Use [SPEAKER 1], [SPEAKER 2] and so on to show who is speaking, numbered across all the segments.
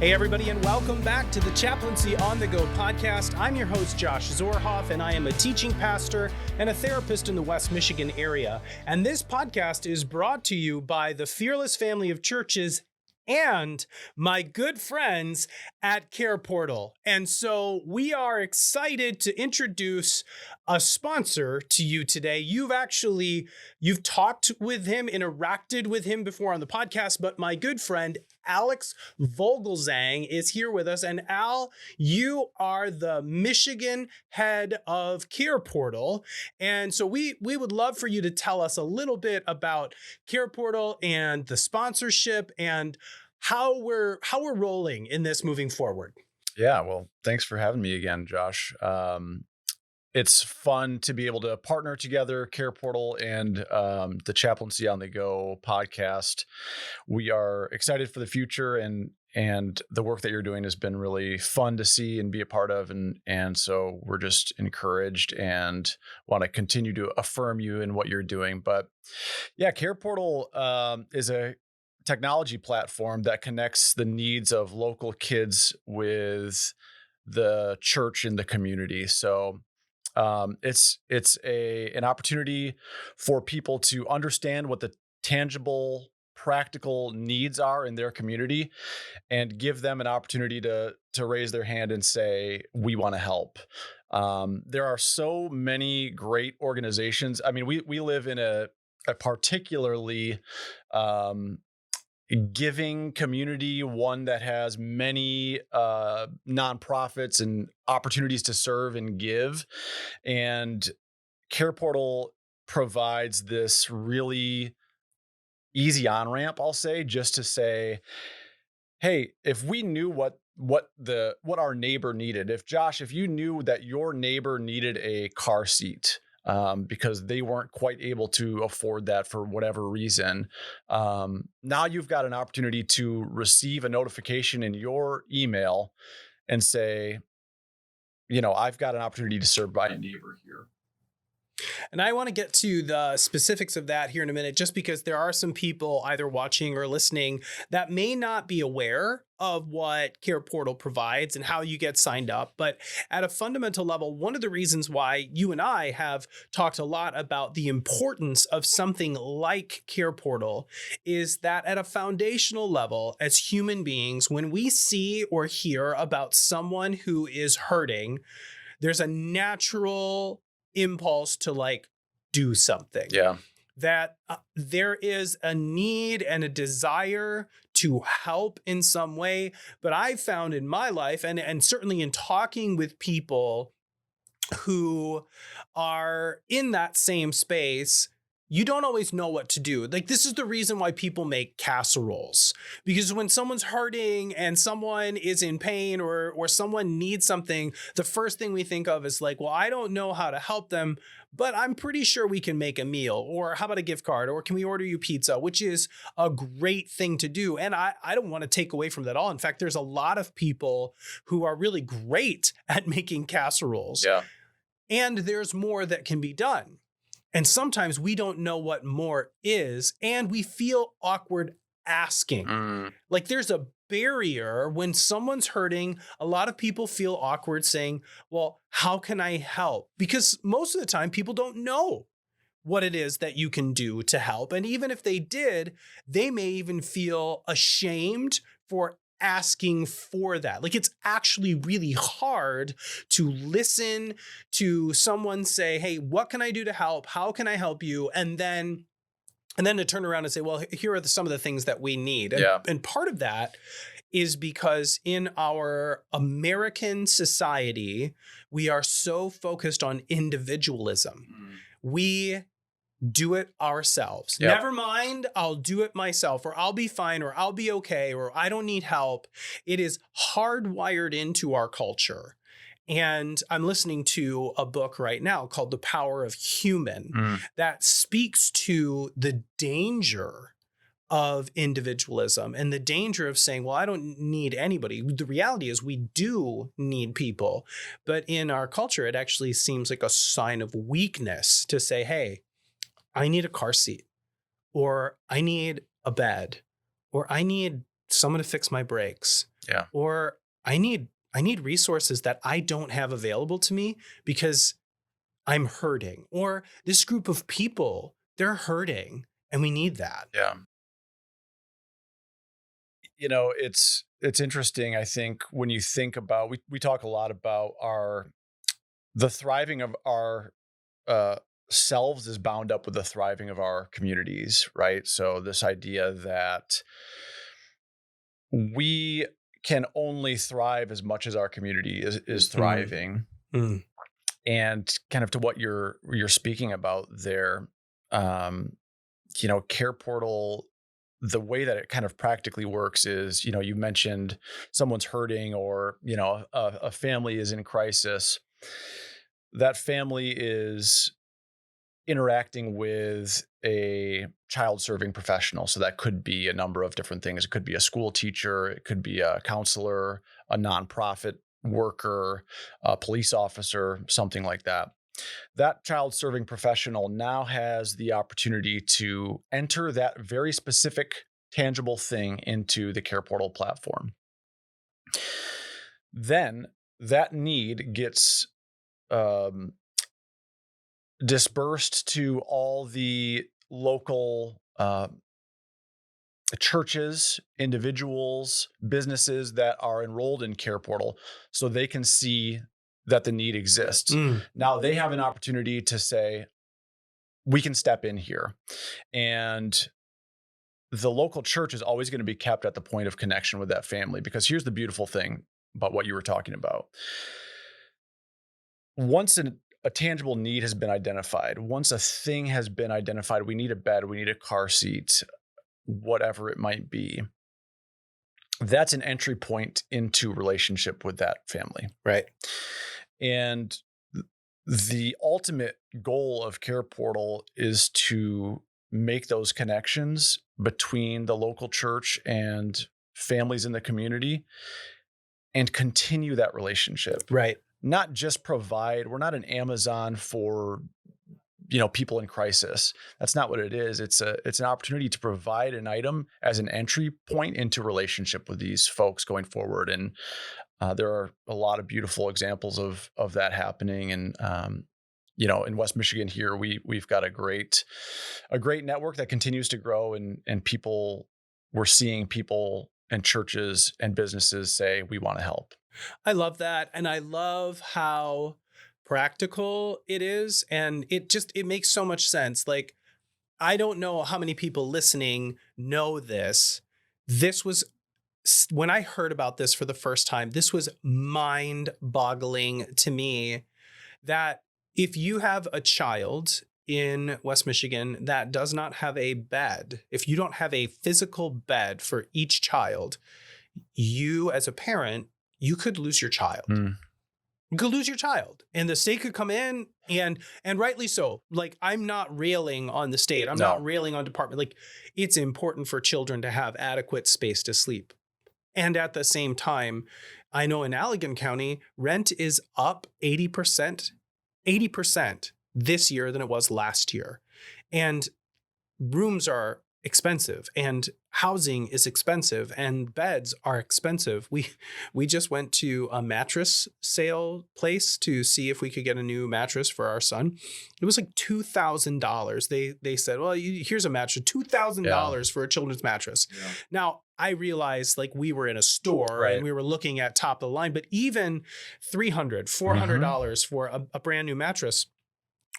[SPEAKER 1] Hey, everybody, and welcome back to the Chaplaincy on the Go podcast. I'm your host, Josh Zorhoff, and I am a teaching pastor and a therapist in the West Michigan area. And this podcast is brought to you by the Fearless family of churches and my good friends at Care Portal. And so we are excited to introduce a sponsor to you today. You've talked with him, interacted with him before on the podcast, but my good friend, Alex.Vogelzang is here with us. And Al, you are the Michigan head of Care Portal. And so we would love for you to tell us a little bit about Care Portal and the sponsorship and how we're rolling in this moving forward.
[SPEAKER 2] Yeah, well, thanks for having me again, Josh. It's fun to be able to partner together, Care Portal and the Chaplaincy on the Go podcast. We are excited for the future, and the work that you're doing has been really fun to see and be a part of. And so we're just encouraged and want to continue to affirm you in what you're doing. But yeah, Care Portal is a technology platform that connects the needs of local kids with the church in the community. So it's an opportunity for people to understand what the tangible, practical needs are in their community and give them an opportunity to raise their hand and say, we want to help. There are so many great organizations. I mean, we live in a particularly giving community, one that has many nonprofits and opportunities to serve and give. And Care Portal provides this really easy on-ramp, I'll say, just to say, hey, if we knew what our neighbor needed, if you knew that your neighbor needed a car seat, because they weren't quite able to afford that for whatever reason. Now you've got an opportunity to receive a notification in your email and say, I've got an opportunity to serve my neighbor here.
[SPEAKER 1] And I want to get to the specifics of that here in a minute, just because there are some people either watching or listening that may not be aware of what Care Portal provides and how you get signed up. But at a fundamental level, one of the reasons why you and I have talked a lot about the importance of something like Care Portal is that at a foundational level, as human beings, when we see or hear about someone who is hurting, there's a natural impulse to do something.
[SPEAKER 2] Yeah.
[SPEAKER 1] That there is a need and a desire to help in some way. But I found in my life, and certainly in talking with people who are in that same space, you don't always know what to do. This is the reason why people make casseroles, because when someone's hurting and someone is in pain or someone needs something, the first thing we think of is well, I don't know how to help them, but I'm pretty sure we can make a meal, or how about a gift card, or can we order you pizza, which is a great thing to do. And I don't want to take away from that at all. In fact, there's a lot of people who are really great at making casseroles.
[SPEAKER 2] Yeah.
[SPEAKER 1] And there's more that can be done. And sometimes we don't know what more is, and we feel awkward asking. There's a barrier when someone's hurting. A lot of people feel awkward saying, well, how can I help? Because most of the time people don't know what it is that you can do to help. And even if they did, they may even feel ashamed for asking for that. It's actually really hard to listen to someone say, hey, what can I do to help? How can I help you? And then to turn around and say, well, here are some of the things that we need. And part of that is because in our American society, we are so focused on individualism. We do it ourselves.
[SPEAKER 2] Yep.
[SPEAKER 1] Never mind, I'll do it myself, or I'll be fine, or I'll be okay, or I don't need help. It is hardwired into our culture. And I'm listening to a book right now called The Power of Human that speaks to the danger of individualism and the danger of saying, well, I don't need anybody. The reality is we do need people. But in our culture, it actually seems like a sign of weakness to say, hey, I need a car seat, or I need a bed, or I need someone to fix my brakes.
[SPEAKER 2] Yeah.
[SPEAKER 1] Or I need resources that I don't have available to me because I'm hurting, or this group of people, they're hurting and we need that.
[SPEAKER 2] Yeah. It's interesting. I think when you think about, we talk a lot about the thriving of our uh, selves is bound up with the thriving of our communities, right? So this idea that we can only thrive as much as our community is thriving.
[SPEAKER 1] Mm.
[SPEAKER 2] And kind of to what you're speaking about there, Care Portal, the way that it kind of practically works is, you mentioned someone's hurting, or, a family is in crisis. That family is interacting with a child serving professional. So that could be a number of different things. It could be a school teacher, it could be a counselor, a nonprofit worker, a police officer, something like that. That child serving professional now has the opportunity to enter that very specific tangible thing into the Care Portal platform. Then that need gets dispersed to all the local churches, individuals, businesses that are enrolled in Care Portal, so they can see that the need exists. Now they have an opportunity to say, we can step in here. And the local church is always going to be kept at the point of connection with that family, because here's the beautiful thing about what you were talking about. Once a tangible need has been identified, once a thing has been identified, we need a bed, we need a car seat, whatever it might be, that's an entry point into relationship with that family.
[SPEAKER 1] Right.
[SPEAKER 2] And the ultimate goal of Care Portal is to make those connections between the local church and families in the community and continue that relationship.
[SPEAKER 1] Right.
[SPEAKER 2] Not just provide, we're not an Amazon for, people in crisis. That's not what it is. It's an opportunity to provide an item as an entry point into relationship with these folks going forward. And there are a lot of beautiful examples of that happening. And in West Michigan here, we've got a great network that continues to grow, and we're seeing people and churches and businesses say, we want to help.
[SPEAKER 1] I love that. And I love how practical it is. And it makes so much sense. Like, I don't know how many people listening know this. This was, when I heard about this for the first time, this was mind-boggling to me, that if you have a child in West Michigan that does not have a bed, if you don't have a physical bed for each child, you as a parent, you could lose your child. You could lose your child, and the state could come in and rightly so. Like, I'm not railing on the state. I'm not railing on department. Like, it's important for children to have adequate space to sleep. And at the same time, I know in Allegan County, rent is up 80% this year than it was last year. And rooms are expensive, and housing is expensive, and beds are expensive. We just went to a mattress sale place to see if we could get a new mattress for our son. It was like $2,000. They said, well, here's a mattress, $2,000 for a children's mattress. Yeah. Now, I realized, like, we were in a store and we were looking at top of the line, but even $300, $400 for a brand new mattress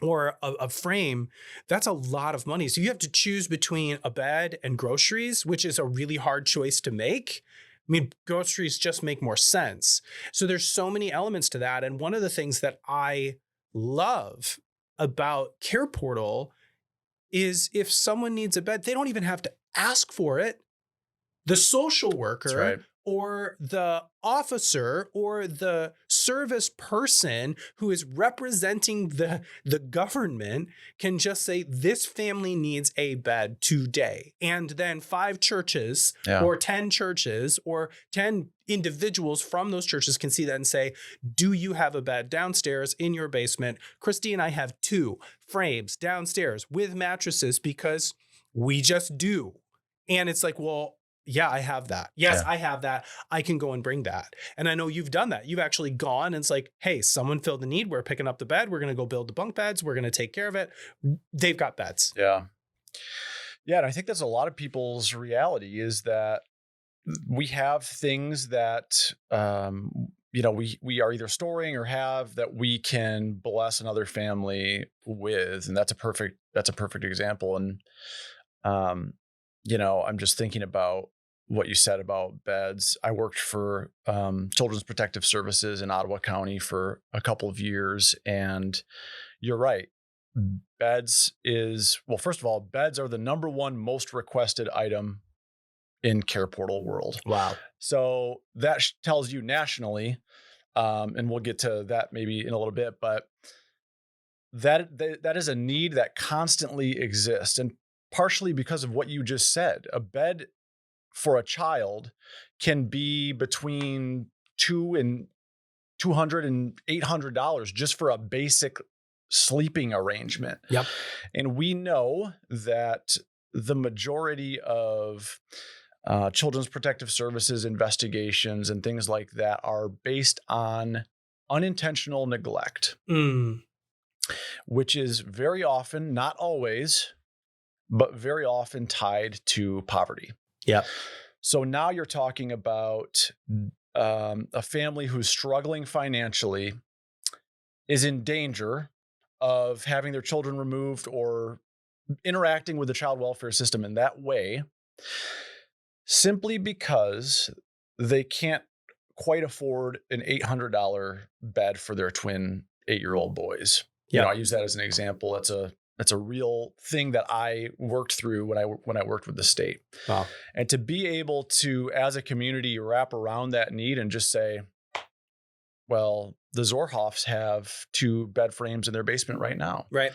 [SPEAKER 1] or a frame, that's a lot of money. So you have to choose between a bed and groceries, which is a really hard choice to make. I mean, groceries just make more sense. So there's so many elements to that. And one of the things that I love about Care Portal is, if someone needs a bed, they don't even have to ask for it. The social worker or the officer or the service person who is representing the government can just say, this family needs a bed today. And then 5 churches or 10 churches or 10 individuals from those churches can see that and say, do you have a bed downstairs in your basement? Christy and I have 2 frames downstairs with mattresses because we just do. And it's like, well, yeah, I have that. Yes,
[SPEAKER 2] Yeah.
[SPEAKER 1] I have that. I can go and bring that. And I know you've done that. You've actually gone and it's like, hey, someone filled the need. We're picking up the bed. We're going to go build the bunk beds. We're going to take care of it. They've got beds.
[SPEAKER 2] Yeah. Yeah. And I think that's a lot of people's reality is that we have things that, we are either storing or have that we can bless another family with. And that's a perfect example. And, I'm just thinking about what you said about beds. I worked for Children's Protective Services in Ottawa County for a couple of years. And you're right. Beds first of all, beds are the number one most requested item in Care Portal world.
[SPEAKER 1] Wow.
[SPEAKER 2] So that tells you nationally, and we'll get to that maybe in a little bit, but that is a need that constantly exists. And partially because of what you just said, a bed for a child can be between $200 and $800 just for a basic sleeping arrangement.
[SPEAKER 1] Yep.
[SPEAKER 2] And we know that the majority of Children's Protective Services investigations and things like that are based on unintentional neglect, which is very often, not always, but very often tied to poverty.
[SPEAKER 1] Yeah.
[SPEAKER 2] So now you're talking about a family who's struggling financially, is in danger of having their children removed or interacting with the child welfare system in that way, simply because they can't quite afford an $800 bed for their twin 8-year-old boys.
[SPEAKER 1] Yeah.
[SPEAKER 2] I use that as an example. That's a real thing that I worked through when I worked with the state.
[SPEAKER 1] Wow.
[SPEAKER 2] And to be able to, as a community, wrap around that need and just say, well, the Zorhoffs have 2 bed frames in their basement right now.
[SPEAKER 1] Right.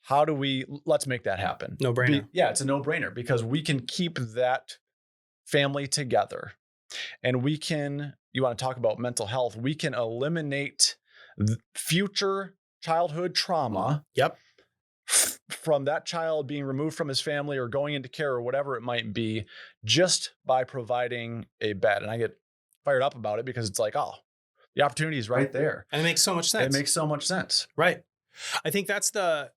[SPEAKER 2] Let's make that happen.
[SPEAKER 1] No brainer.
[SPEAKER 2] It's a no brainer because we can keep that family together, and you want to talk about mental health, we can eliminate future childhood trauma.
[SPEAKER 1] Yep.
[SPEAKER 2] From that child being removed from his family or going into care or whatever it might be, just by providing a bed. And I get fired up about it because it's like, oh, the opportunity is right there.
[SPEAKER 1] And it makes so much sense.
[SPEAKER 2] It makes so much sense.
[SPEAKER 1] Right. I think that's the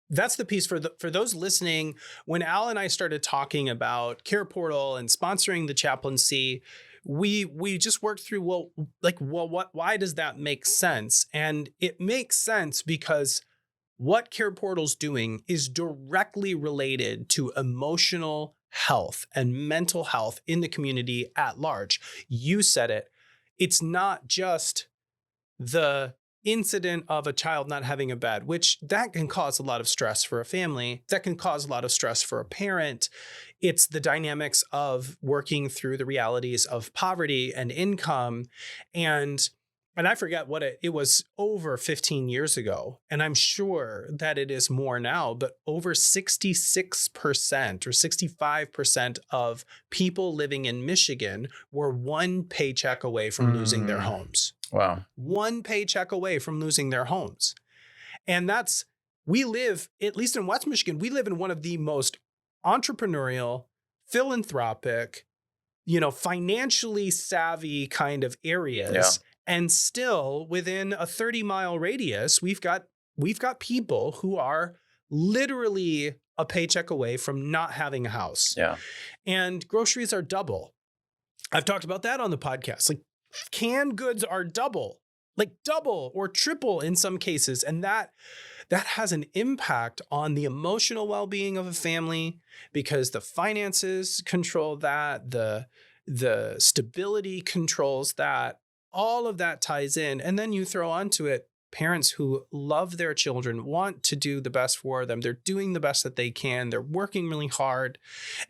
[SPEAKER 1] piece for those listening. When Al and I started talking about Care Portal and sponsoring the chaplaincy, we just worked through, why does that make sense? And it makes sense because what Care Portal's doing is directly related to emotional health and mental health in the community at large. You said it. It's not just the incident of a child not having a bed, which that can cause a lot of stress for a family. That can cause a lot of stress for a parent. It's the dynamics of working through the realities of poverty and income. And I forget what it was over 15 years ago. And I'm sure that it is more now, but over 66% or 65% of people living in Michigan were one paycheck away from losing their homes.
[SPEAKER 2] Wow.
[SPEAKER 1] One paycheck away from losing their homes. And we live, at least in West Michigan, we live in one of the most entrepreneurial, philanthropic, financially savvy kind of areas.
[SPEAKER 2] Yeah.
[SPEAKER 1] And still within a 30-mile radius, we've got people who are literally a paycheck away from not having a house.
[SPEAKER 2] Yeah.
[SPEAKER 1] And groceries are double. I've talked about that on the podcast. Like canned goods are double or triple in some cases. And that has an impact on the emotional well-being of a family because the finances control that, the stability controls that. All of that ties in. And then you throw onto it parents who love their children, want to do the best for them. They're doing the best that they can. They're working really hard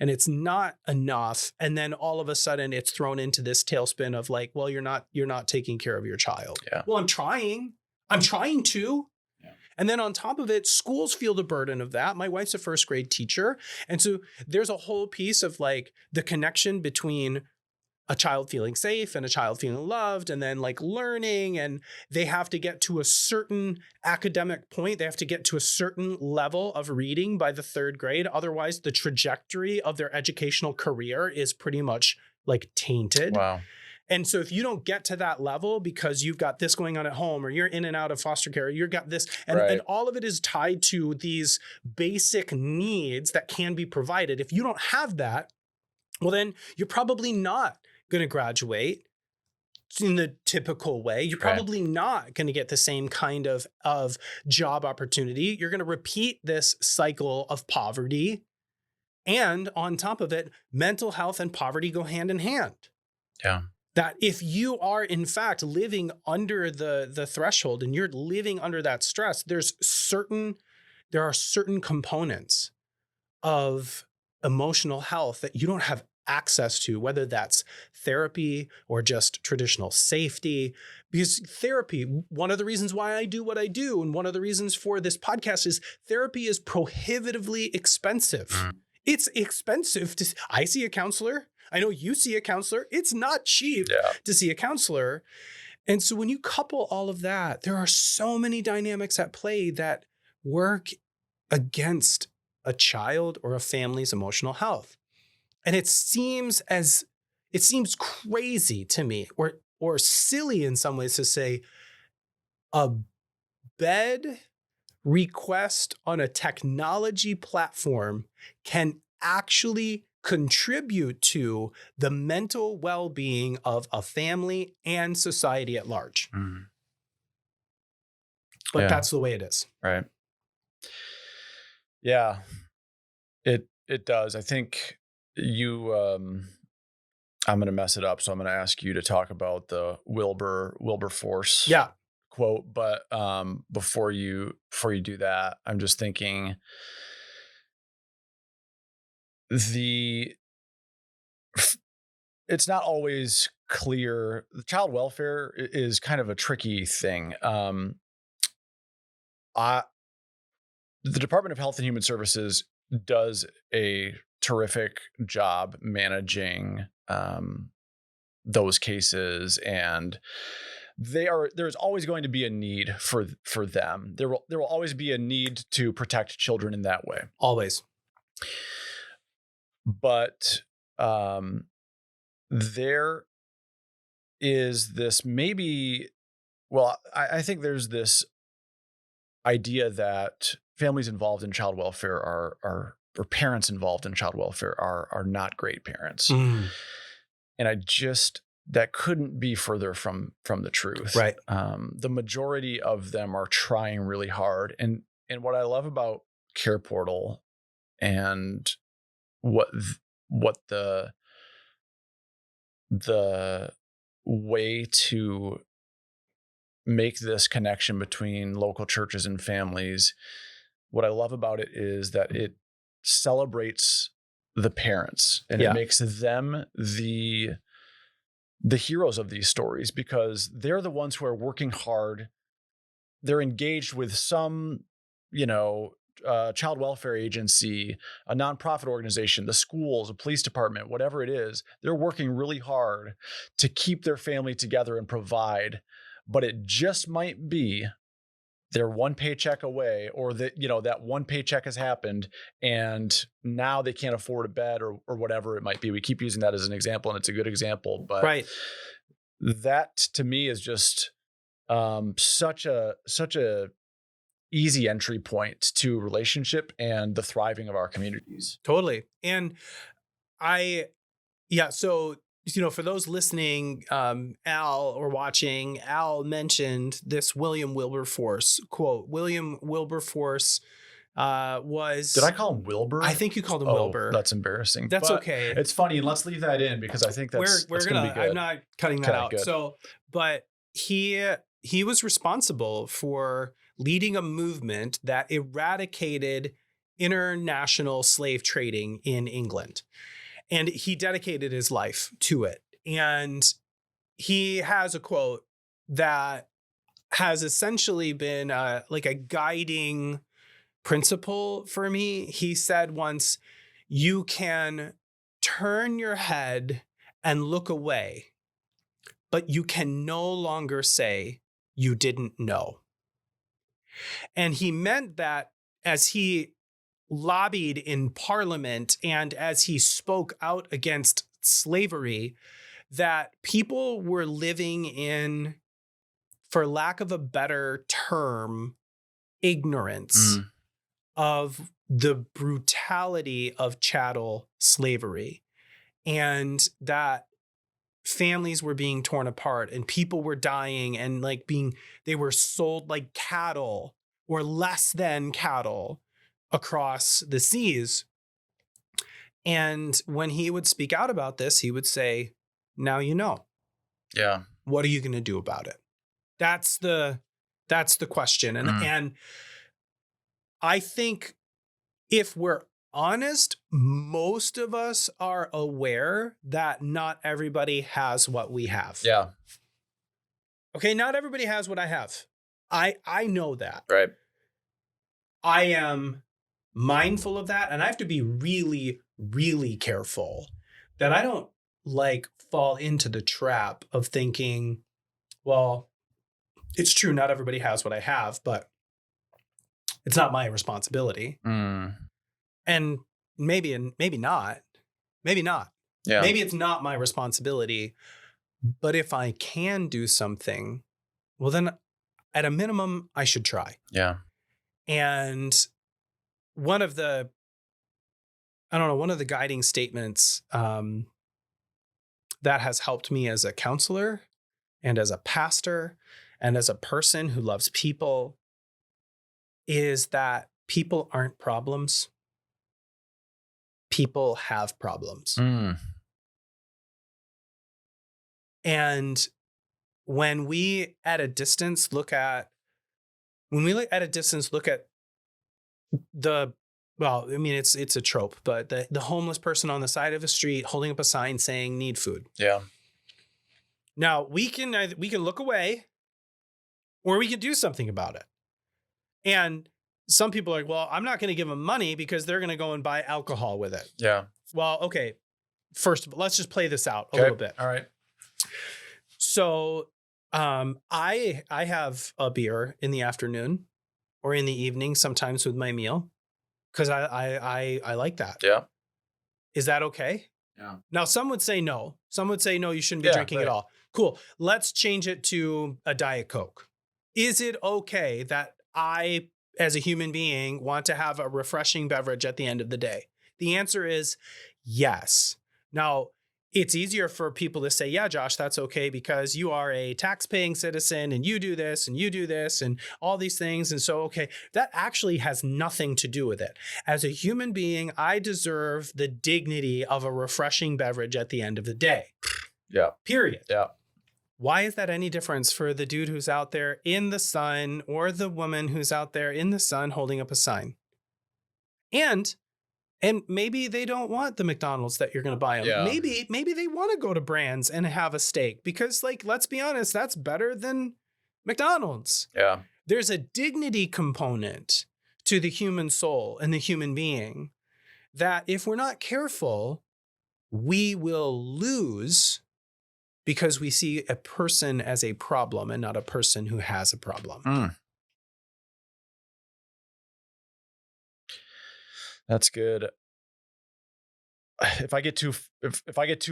[SPEAKER 1] and it's not enough. And then all of a sudden it's thrown into this tailspin of like, well, you're not taking care of your child.
[SPEAKER 2] Yeah.
[SPEAKER 1] Well, I'm trying to. Yeah. And then on top of it, schools feel the burden of that. My wife's a first grade teacher. And so there's a whole piece of like the connection between a child feeling safe and a child feeling loved, and then like learning, and they have to get to a certain academic point. They have to get to a certain level of reading by the 3rd grade. Otherwise, the trajectory of their educational career is pretty much like tainted.
[SPEAKER 2] Wow.
[SPEAKER 1] And so if you don't get to that level because you've got this going on at home, or you're in and out of foster care, or you've got this, and all of it is tied to these basic needs that can be provided. If you don't have that, well, then you're probably not going to graduate in the typical way. You're probably not going to get the same kind of job opportunity. You're going to repeat this cycle of poverty. And on top of it, mental health and poverty go hand in hand.
[SPEAKER 2] Yeah.
[SPEAKER 1] That if you are in fact living under the threshold and you're living under that stress, there are certain components of emotional health that you don't have access to, whether that's therapy or just traditional safety. Because therapy, one of the reasons why I do what I do, and one of the reasons for this podcast, is therapy is prohibitively expensive. It's expensive I see a counselor. I know you see a counselor. It's not cheap to see a counselor. And so when you couple all of that, there are so many dynamics at play that work against a child or a family's emotional health. And it seems crazy to me, or silly in some ways, to say a bed request on a technology platform can actually contribute to the mental well-being of a family and society at large. But that's the way it is.
[SPEAKER 2] Right. Yeah, it does. I think I'm going to mess it up, so I'm going to ask you to talk about the Wilberforce quote. But before you do that, I'm just thinking it's not always clear. The child welfare is kind of a tricky thing. The Department of Health and Human Services does a terrific job managing those cases, and there's always going to be a need for them. There will always be a need to protect children in that way.
[SPEAKER 1] Always.
[SPEAKER 2] But there is this I think there's this idea that families involved in child welfare or parents involved in child welfare are not great parents. And that couldn't be further from the truth.
[SPEAKER 1] Right.
[SPEAKER 2] The majority of them are trying really hard. And what I love about Care Portal and what the way to make this connection between local churches and families, what I love about it is that it celebrates the parents, and it makes them the heroes of these stories, because they're the ones who are working hard. They're engaged with some, child welfare agency, a nonprofit organization, the schools, a police department, whatever it is. They're working really hard to keep their family together and provide, but it just might be they're one paycheck away, or that one paycheck has happened and now they can't afford a bed or whatever it might be. We keep using that as an example, and it's a good example, but that to me is just such a easy entry point to relationship and the thriving of our communities.
[SPEAKER 1] Totally. And so, for those listening, Al, or watching, Al mentioned this William Wilberforce quote. William Wilberforce was...
[SPEAKER 2] Did I call him Wilbur?
[SPEAKER 1] I think you called him Wilbur.
[SPEAKER 2] That's embarrassing.
[SPEAKER 1] That's okay.
[SPEAKER 2] It's funny. Let's leave that in, because I think that's going to be good.
[SPEAKER 1] I'm not cutting that out.
[SPEAKER 2] Good.
[SPEAKER 1] So, but he was responsible for leading a movement that eradicated international slave trading in England. And he dedicated his life to it. And he has a quote that has essentially been like a guiding principle for me. He said once, "You can turn your head and look away, but you can no longer say you didn't know. And he meant that as he lobbied in Parliament and as he spoke out against slavery, that people were living in, for lack of a better term, ignorance of the brutality of chattel slavery, and that families were being torn apart and people were dying and they were sold like cattle or less than cattle across the seas. And when he would speak out about this, he would say, now you know.
[SPEAKER 2] Yeah.
[SPEAKER 1] What are you going to do about it? That's the question. And I think if we're honest, most of us are aware that not everybody has what we have.
[SPEAKER 2] Yeah.
[SPEAKER 1] Okay, not everybody has what I have. I know that.
[SPEAKER 2] Right.
[SPEAKER 1] I am mindful of that, and I have to be really, really careful that I don't fall into the trap of thinking, well, it's true, not everybody has what I have, but it's not my responsibility. And maybe not. Yeah. Maybe it's not my responsibility, but if I can do something, well, then at a minimum, I should try.
[SPEAKER 2] Yeah.
[SPEAKER 1] And one of the guiding statements that has helped me as a counselor and as a pastor and as a person who loves people is that people aren't problems. People have problems. And when we at a distance look at the, well, I mean, it's a trope, but the homeless person on the side of the street holding up a sign saying need food.
[SPEAKER 2] Yeah.
[SPEAKER 1] Now we can look away or we can do something about it. And some people are like, well, I'm not going to give them money because they're going to go and buy alcohol with it.
[SPEAKER 2] Yeah.
[SPEAKER 1] Well, okay. First of all, let's just play this out a little bit.
[SPEAKER 2] All right.
[SPEAKER 1] So I have a beer in the afternoon or in the evening, sometimes with my meal, because I like that.
[SPEAKER 2] Yeah.
[SPEAKER 1] Is that okay?
[SPEAKER 2] Yeah.
[SPEAKER 1] Now, some would say no. Some would say, no, you shouldn't be drinking at all. Cool. Let's change it to a Diet Coke. Is it okay that I, as a human being, want to have a refreshing beverage at the end of the day? The answer is yes. Now, it's easier for people to say, yeah, Josh, that's okay because you are a tax-paying citizen and you do this and all these things. And so, okay, that actually has nothing to do with it. As a human being, I deserve the dignity of a refreshing beverage at the end of the day.
[SPEAKER 2] Yeah.
[SPEAKER 1] Period.
[SPEAKER 2] Yeah.
[SPEAKER 1] Why is that any difference for the dude who's out there in the sun or the woman who's out there in the sun holding up a sign? And maybe they don't want the McDonald's that you're going to buy them.
[SPEAKER 2] Yeah.
[SPEAKER 1] Maybe they want to go to Brands and have a steak because, let's be honest, that's better than McDonald's.
[SPEAKER 2] Yeah.
[SPEAKER 1] There's a dignity component to the human soul and the human being that if we're not careful, we will lose because we see a person as a problem and not a person who has a problem.
[SPEAKER 2] That's good. If I get too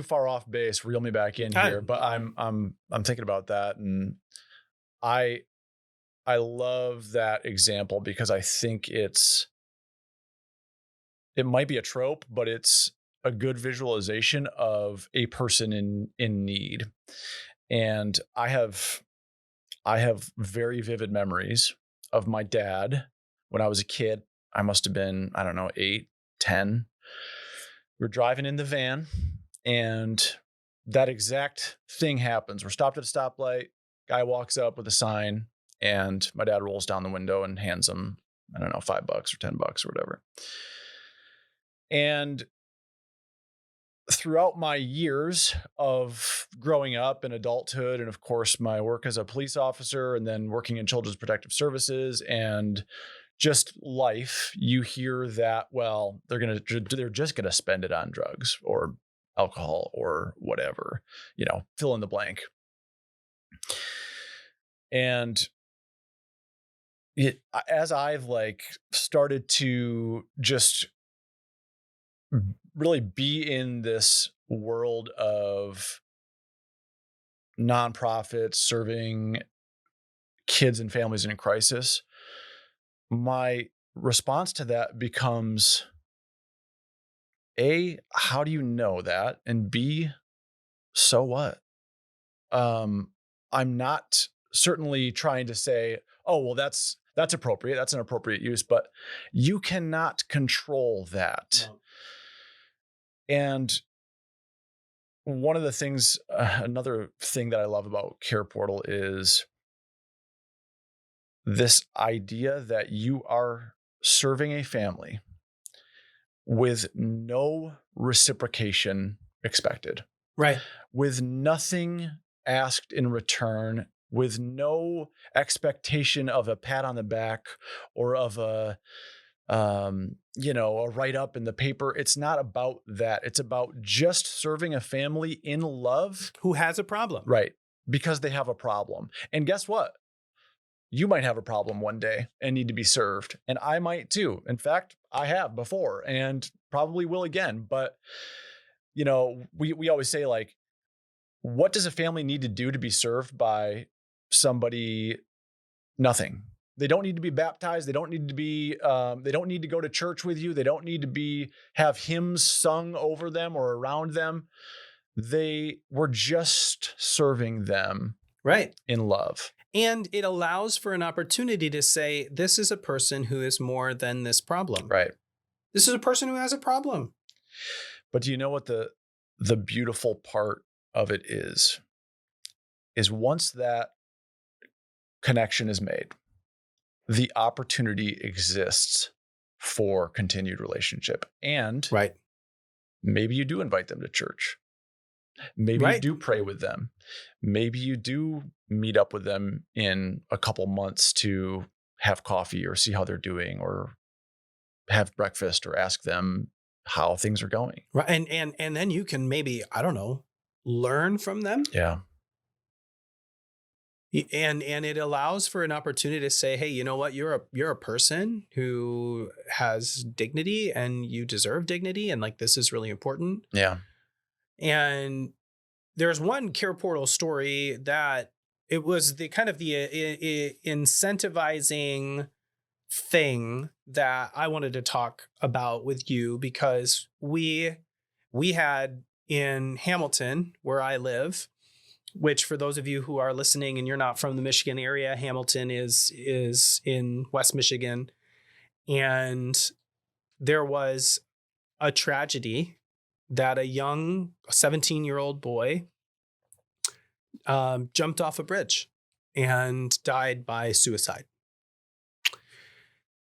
[SPEAKER 2] far off base, reel me back in here. But I'm thinking about that, and I love that example because I think it might be a trope, but it's a good visualization of a person in need. And I have very vivid memories of my dad when I was a kid. I must have been, 8, 10. We're driving in the van and that exact thing happens. We're stopped at a stoplight. Guy walks up with a sign and my dad rolls down the window and hands him, $5 or $10 or whatever. And throughout my years of growing up in adulthood, and of course my work as a police officer and then working in Children's Protective Services and just life, you hear that, well, they're just going to spend it on drugs or alcohol or whatever, fill in the blank. And as I've started to just really be in this world of nonprofits serving kids and families in crisis, my response to that becomes A, how do you know that? And B, so what? I'm not certainly trying to say, oh, well, that's appropriate. That's an appropriate use, but you cannot control that.
[SPEAKER 1] No.
[SPEAKER 2] And one of the things, another thing that I love about Care Portal is this idea that you are serving a family with no reciprocation expected.
[SPEAKER 1] Right.
[SPEAKER 2] With nothing asked in return, with no expectation of a pat on the back or of a write up in the paper. It's not about that. It's about just serving a family in love.
[SPEAKER 1] Who has a problem.
[SPEAKER 2] Right. Because they have a problem. And guess what? You might have a problem one day and need to be served. And I might too. In fact, I have before and probably will again. But, we always say, what does a family need to do to be served by somebody? Nothing. They don't need to be baptized. They don't need to be, they don't need to go to church with you. They don't need to have hymns sung over them or around them. They were just serving them.
[SPEAKER 1] Right.
[SPEAKER 2] In love.
[SPEAKER 1] And it allows for an opportunity to say, this is a person who is more than this problem.
[SPEAKER 2] Right.
[SPEAKER 1] This is a person who has a problem.
[SPEAKER 2] But do you know what the beautiful part of it is once that connection is made, the opportunity exists for continued relationship. And
[SPEAKER 1] right.
[SPEAKER 2] Maybe you do invite them to church. Maybe you do pray with them. Maybe you do meet up with them in a couple months to have coffee or see how they're doing or have breakfast or ask them how things are going.
[SPEAKER 1] Right. And then you can maybe, I don't know, learn from them.
[SPEAKER 2] Yeah.
[SPEAKER 1] And it allows for an opportunity to say, hey, you know what? You're a person who has dignity and you deserve dignity. And this is really important.
[SPEAKER 2] Yeah.
[SPEAKER 1] And there's one Care Portal story that it was the kind of the incentivizing thing that I wanted to talk about with you, because we had in Hamilton, where I live, which for those of you who are listening and you're not from the Michigan area, Hamilton is in West Michigan. And there was a tragedy that a young 17-year-old boy jumped off a bridge and died by suicide.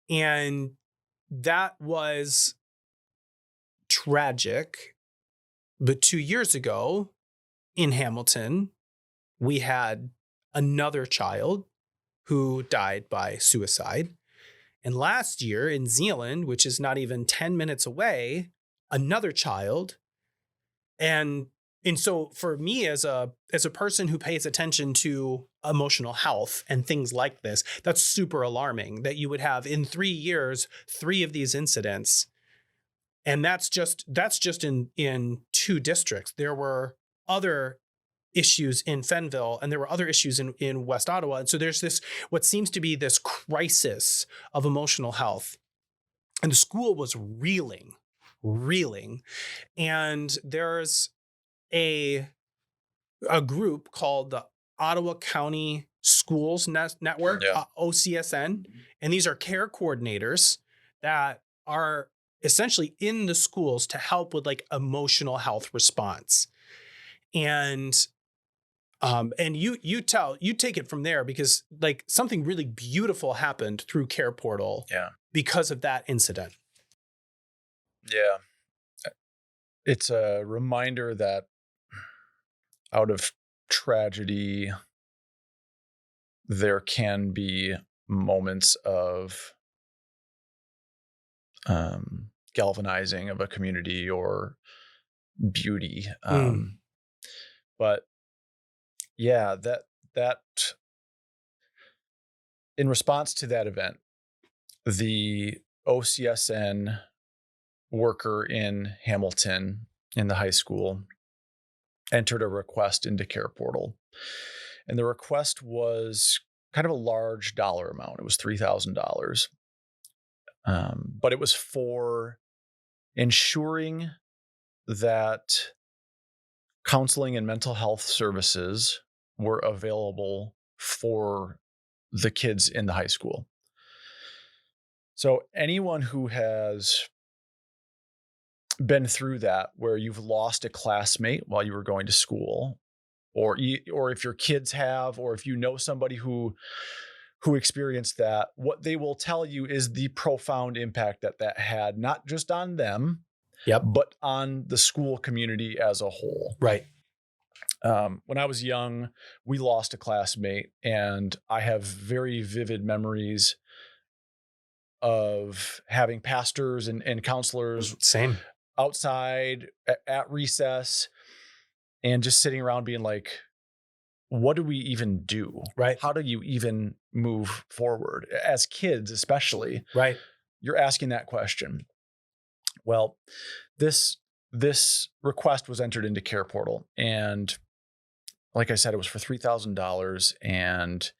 [SPEAKER 1] And that was tragic. But 2 years ago in Hamilton, we had another child who died by suicide. And last year in Zeeland, which is not even 10 minutes away, another child. And so for me as a person who pays attention to emotional health and things like this, that's super alarming that you would have in 3 years, 3 of these incidents. And that's just in 2 districts. There were other issues in Fenville and there were other issues in West Ottawa. And so there's this, what seems to be this crisis of emotional health. And the school was reeling. And there's a group called the Ottawa County Schools Network, OCSN. And these are care coordinators that are essentially in the schools to help with emotional health response. And you take it from there, because something really beautiful happened through Care Portal because of that incident.
[SPEAKER 2] Yeah. It's a reminder that out of tragedy, there can be moments of galvanizing of a community or beauty. But yeah, that in response to that event, the OCSN worker in Hamilton in the high school entered a request into Care Portal. And the request was kind of a large dollar amount. It was $3,000. But it was for ensuring that counseling and mental health services were available for the kids in the high school. So anyone who has been through that, where you've lost a classmate while you were going to school, or if your kids have, or if you know somebody who experienced that, what they will tell you is the profound impact that had, not just on them, but on the school community as a whole.
[SPEAKER 1] Right.
[SPEAKER 2] When I was young, we lost a classmate, and I have very vivid memories of having pastors and counselors outside at recess and just sitting around being like, what do we even do?
[SPEAKER 1] Right.
[SPEAKER 2] How do you even move forward? As kids, especially,
[SPEAKER 1] right,
[SPEAKER 2] you're asking that question. Well, this request was entered into Care Portal, and like I said, it was for $3,000, and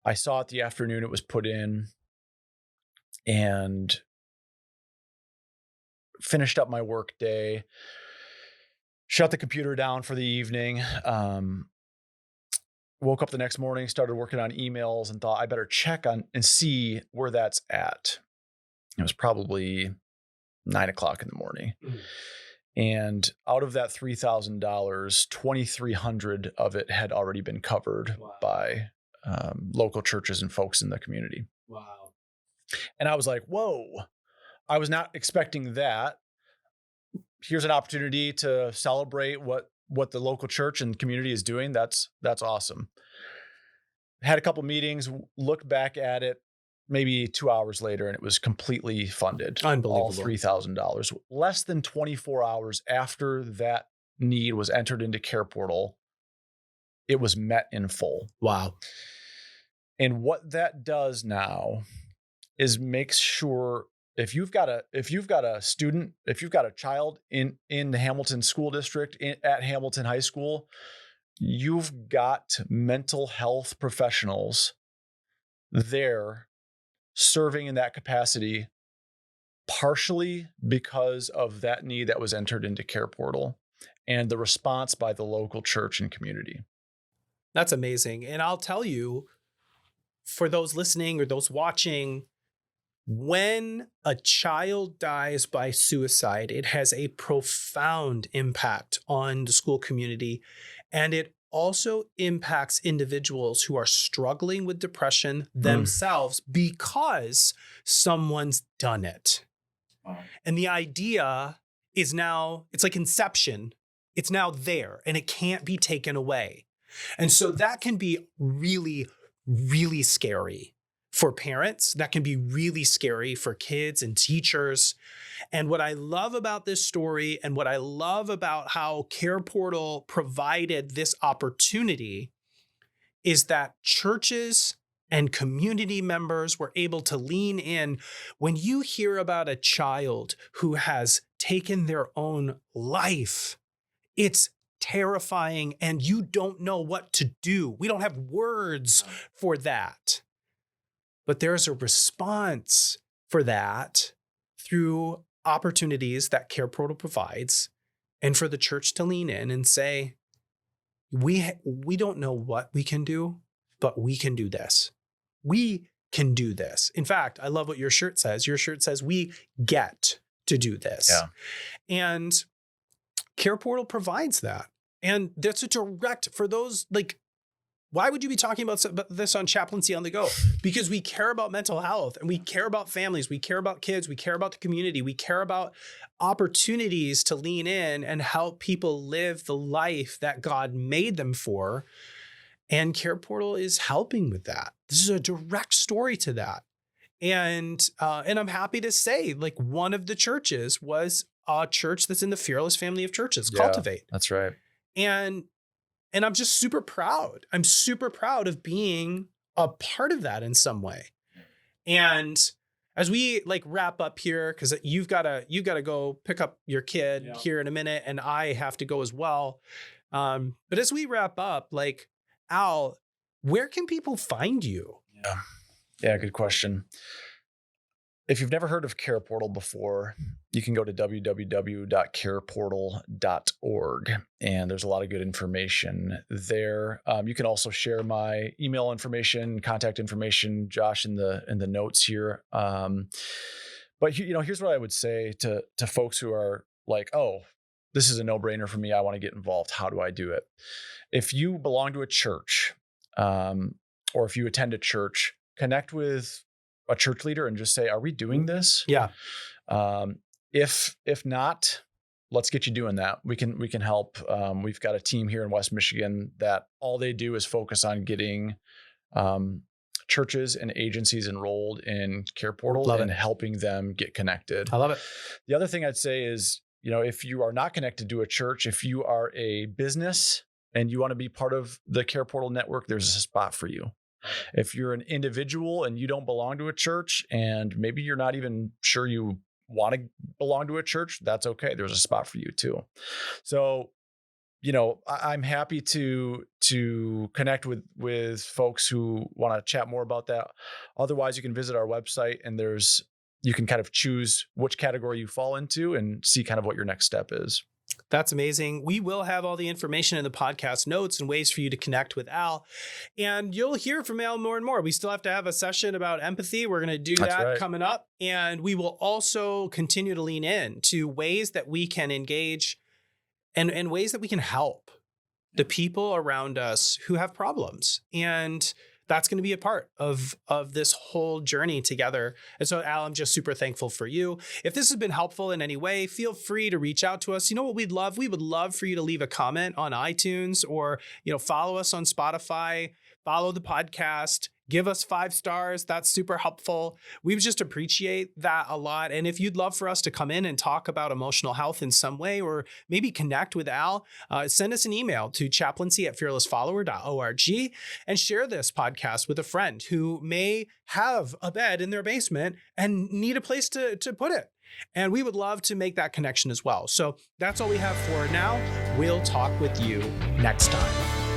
[SPEAKER 2] I saw it the afternoon it was put in, and finished up my work day, shut the computer down for the evening, woke up the next morning, started working on emails, and thought I better check on and see where that's at. It was probably 9:00 in the morning. And out of that $3,000, $2,300 of it had already been covered by local churches and folks in the community.
[SPEAKER 1] Wow.
[SPEAKER 2] And I was like, whoa, I was not expecting that. Here's an opportunity to celebrate what the local church and community is doing. That's awesome. Had a couple meetings, looked back at it maybe 2 hours later, and it was completely funded.
[SPEAKER 1] Unbelievable.
[SPEAKER 2] All $3,000. Less than 24 hours after that need was entered into Care Portal, it was met in full.
[SPEAKER 1] Wow.
[SPEAKER 2] And what that does now is makes sure if you've got a student, if you've got a child in the Hamilton School District at Hamilton High School, you've got mental health professionals there serving in that capacity, partially because of that need that was entered into Care Portal and the response by the local church and community.
[SPEAKER 1] That's amazing. And I'll tell you, for those listening or those watching, when a child dies by suicide, it has a profound impact on the school community. And it also impacts individuals who are struggling with depression themselves because someone's done it. Wow. And the idea is now, it's like Inception. It's now there and it can't be taken away. And so that can be really, really scary for parents. That can be really scary for kids and teachers. And what I love about this story, and what I love about how Care Portal provided this opportunity, is that churches and community members were able to lean in. When you hear about a child who has taken their own life, it's terrifying and you don't know what to do. We don't have words for that. But there's a response for that through opportunities that Care Portal provides, and for the church to lean in and say, we don't know what we can do, but we can do this. We can do this. In fact, I love what your shirt says. Your shirt says, we get to do this.
[SPEAKER 2] Yeah.
[SPEAKER 1] And Care Portal provides that. And that's a direct, for those, like, why would you be talking about this on Chaplaincy on the Go? Because we care about mental health, and we care about families. We care about kids. We care about the community. We care about opportunities to lean in and help people live the life that God made them for. And Care Portal is helping with that. This is a direct story to that. And I'm happy to say, like, one of the churches was a church that's in the Fearless family of churches,
[SPEAKER 2] Yeah,
[SPEAKER 1] Cultivate.
[SPEAKER 2] That's right.
[SPEAKER 1] And I'm just super proud. I'm super proud of being a part of that in some way. And as we like wrap up here, because you've got to go pick up your kid here in a minute, and I have to go as well. But as we wrap up, like, Al, where can people find you?
[SPEAKER 2] Yeah, good question. If you've never heard of Care Portal before, you can go to www.careportal.org, and there's a lot of good information there. You can also share my email information, contact information, Josh, in the notes here. But here's what I would say to folks who are like, oh, this is a no-brainer for me. I want to get involved. How do I do it? If you belong to a church, or if you attend a church, connect with a church leader and just say, are we doing this?
[SPEAKER 1] Yeah.
[SPEAKER 2] If not, let's get you doing that. We can help. We've got a team here in West Michigan that all they do is focus on getting churches and agencies enrolled in Care Portal and helping them get connected.
[SPEAKER 1] I love it.
[SPEAKER 2] The other thing I'd say is, if you are not connected to a church, if you are a business and you want to be part of the Care Portal network, there's a spot for you. If you're an individual and you don't belong to a church, and maybe you're not even sure you want to belong to a church, that's okay. There's a spot for you too. So, I'm happy to connect with folks who want to chat more about that. Otherwise, you can visit our website, and you can kind of choose which category you fall into and see kind of what your next step is.
[SPEAKER 1] That's amazing. We will have all the information in the podcast notes and ways for you to connect with Al. And you'll hear from Al more and more. We still have to have a session about empathy. We're going to do that coming up. And we will also continue to lean in to ways that we can engage and ways that we can help the people around us who have problems. And that's going to be a part of this whole journey together. And so, Al, I'm just super thankful for you. If this has been helpful in any way, feel free to reach out to us. You know what we'd love? We would love for you to leave a comment on iTunes, or, follow us on Spotify, follow the podcast, give us 5 stars. That's super helpful. We would just appreciate that a lot. And if you'd love for us to come in and talk about emotional health in some way, or maybe connect with Al, send us an email to chaplaincy@fearlessfollower.org and share this podcast with a friend who may have a bed in their basement and need a place to put it. And we would love to make that connection as well. So that's all we have for now. We'll talk with you next time.